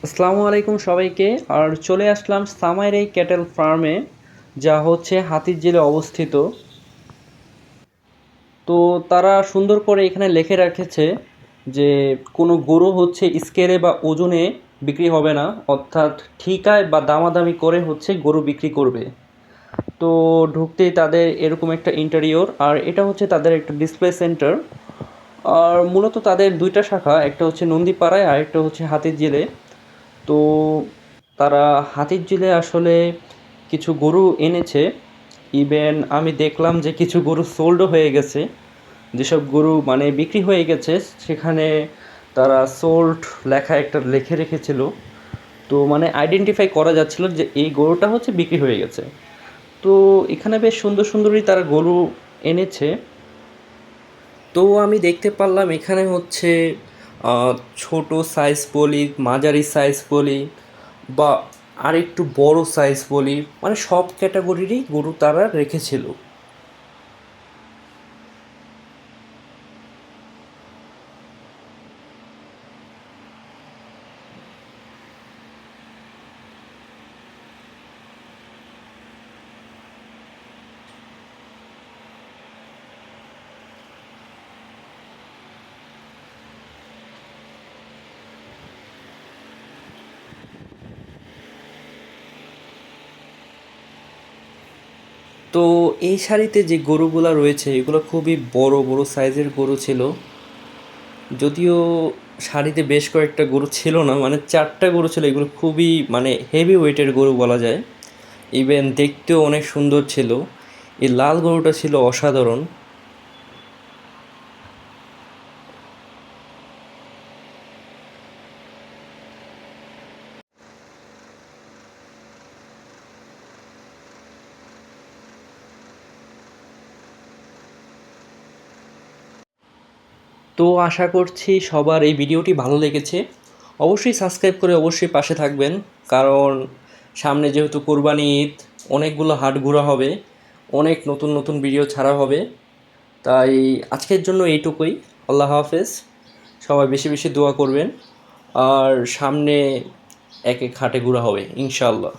আসসালামু আলাইকুম সবাইকে। আর চলে আসলাম সামাইর এই ক্যাটেল ফার্মে, যা হচ্ছে হাতিরঝিলে অবস্থিত। তো তারা সুন্দর করে এখানে লিখে রেখেছে যে কোনো গরু হচ্ছে স্কেলে বা ওজনে বিক্রি হবে না, অর্থাৎ ঠিকায় বা দামাদামি করে হচ্ছে গরু বিক্রি করবে। তো ঢুকতেই তাদের এরকম একটা ইন্টেরিয়র, আর এটা হচ্ছে তাদের একটা ডিসপ্লে সেন্টার। আর মূলত তাদের দুইটা শাখা, একটা হচ্ছে নন্দীপাড়ায় আর একটা হচ্ছে হাতিরঝিলে। তো তারা হাতিরঝিলে আসলে কিছু গরু এনেছে। ইভেন আমি দেখলাম যে কিছু গরু সোল্ডও হয়ে গেছে। যেসব গরু মানে বিক্রি হয়ে গেছে, সেখানে তারা সোল্ড লেখা একটা লিখে রেখেছিল। তো মানে আইডেন্টিফাই করা যাচ্ছিল যে এই গরুটা হচ্ছে বিক্রি হয়ে গেছে। তো এখানে বেশ সুন্দর সুন্দরই তারা গরু এনেছে। তো আমি দেখতে পারলাম এখানে হচ্ছে আহ, ছোট সাইজ বলি, মাঝারি সাইজ বলি, বা আরেকটু বড় সাইজ বলি, মানে সব ক্যাটাগরিরই গরু তারা রেখেছিল। তো এই শাড়িতে যে গরুগুলা রয়েছে এগুলো খুবই বড় বড় সাইজের গরু ছিল। যদিও শাড়িতে বেশ কয়েকটা গরু ছিল না, মানে চারটা গরু ছিল, এগুলো খুবই মানে হেভি ওয়েটের গরু বলা যায়। ইভেন দেখতেও অনেক সুন্দর ছিল। এই লাল গরুটা ছিল অসাধারণ। তো আশা করছি সবার এই ভিডিওটি ভালো লেগেছে। অবশ্যই সাবস্ক্রাইব করে অবশ্যই পাশে থাকবেন, কারণ সামনে যেহেতু কোরবানি ঈদ, অনেকগুলো হাট ঘোরা হবে, অনেক নতুন নতুন ভিডিও ছাড়া হবে। তাই আজকের জন্য এইটুকুই। আল্লাহ হাফেজ। সবাই বেশি বেশি দোয়া করবেন। আর সামনে এক এক হাটে ঘোরা হবে ইনশাআল্লাহ।